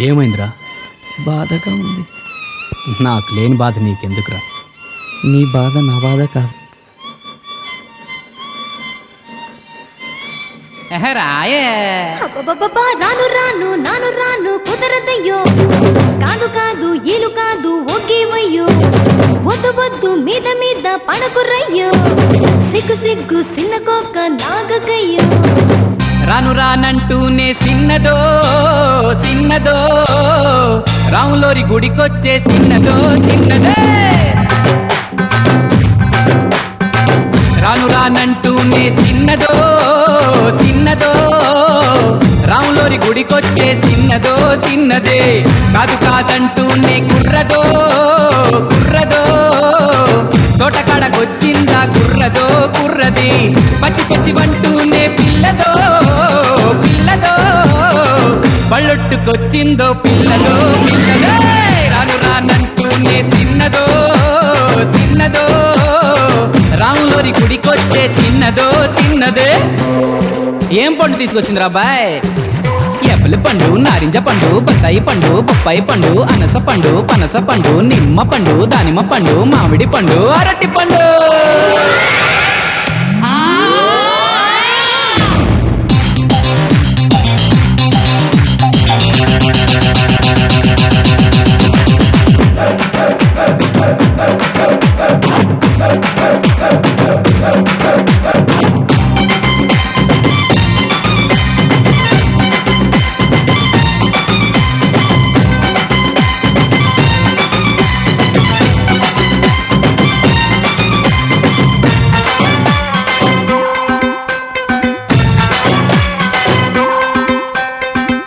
ఏమైందిరా? బాధగా ఉంది. నాకు లేని బాధ నీకెందుకురా? నీ బాధ నా బాధ కాదు. రాయే అబ్బబ్బబ్బా, రాను రాను నాను రాను కుదరదయ్యో, కాదు కాదు ఈలు కాదు ఒకేవయ్యో, వద్దు వద్దు మీద మీద పడకురయ్యో, సిగ్గు సిగ్గు సిన్నకోక నాగకయ్యో. రాను రానంటూనే చిన్నదో చిన్నదో, రాములోరి గుడికొచ్చే చిన్నదో చిన్నదే. రాను రానంటూనే చిన్నదో చిన్నదో, రాములోరి గుడికొచ్చే చిన్నదో చిన్నదే. కాదు కాదంటూనే కుర్రదో కుర్రదో, తోటకాడకొచ్చిందా కుర్రదో కుర్రది. పచ్చి పచ్చి వంటూనే పిల్లదో పిల్లదో, బళ్ళొట్టుకొచ్చిందో పిల్లదో పిల్లదో. రాను రానంటూనే చిన్నదో చిన్నదో, రాములోరి గుడికొచ్చే చిన్నదో చిన్నదే. ఏం పండు తీసుకొచ్చిందిరా అబ్బాయ్? యాపిల్ పండు, నారింజ పండు, బత్తాయి పండు, బొప్పాయి పండు, అనస పండు, పనస పండు, నిమ్మ పండు, దానిమ్మ పండు, మామిడి పండు, అరటి పండు.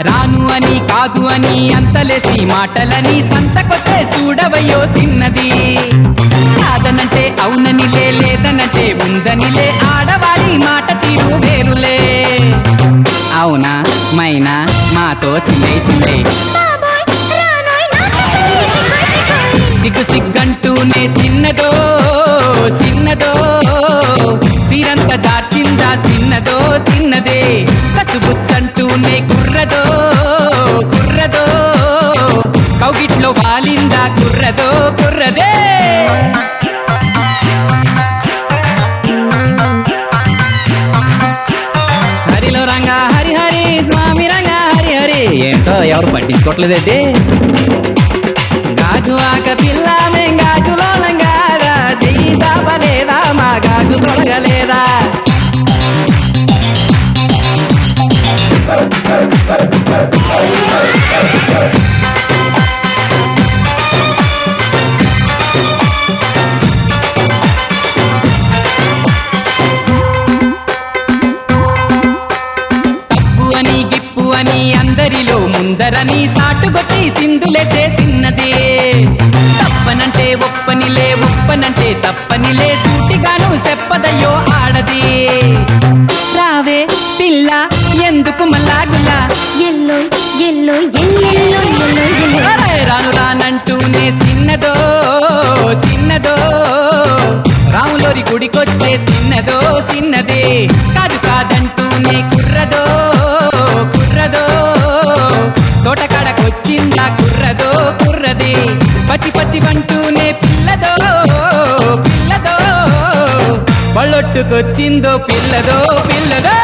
రాను అని కాదు అని అంతలేసి మాటలని సంతకొచ్చే చూడవయ్యో చిన్నది. కాదనంటే అవుననిలే, లేదనంటే ఉందనిలే, ఆడవాడి మాట తీరు వేరులే. అవునా మైనా మాతో చిల్లే చిల్లే, సిగ్గు సిగ్గంటూనే చిన్నదో చిన్నదో, సీరంత దాచిందా చిన్నదో చిన్నదే. కసుబుచ్చంటూనే కుర్రదో కుర్రదో, కౌగిట్లో వాలిందా కుర్రదో కుర్రదే. హరిలో రంగా హరి హరి, స్వామి రంగా హరి హరి. ఏంటో ఎవరు పట్టించుకోవట్లేదండి. గాజు ఆక పిల్ల మేం గాజులో లంగారా, చెయ్యి సాపలేదా మా గాజు తొలగలేదా. తప్పు అని గిప్పు అని అందరిలో ముందరని సాటుగొట్టి సింధులే చేసిన్నదే. తప్పనంటే ఒప్పనిలే, ఒప్పనంటే తప్పనిలే, సూటిగాను చెప్పదయ్యో ఆడది. రావే పిల్ల ఎందుకు మల్లాగులా, ఎల్లో ఎల్లో ఎల్లెల్లో ఎల్లో ఎల్లో. రాను రానంటూనే చిన్నదో చిన్నదో, రాములోరి గుడికొచ్చే చిన్నదో చిన్నదే. కాదు కాదంటూనే కుర్రదో కుర్రదో, తోటకాడకొచ్చిందా కుర్రదో కుర్రది. పచ్చి పచ్చి వంటూనే పిల్లదో పిల్లదో, బళ్ళొట్టుకొచ్చిందో పిల్లదో పిల్లదో.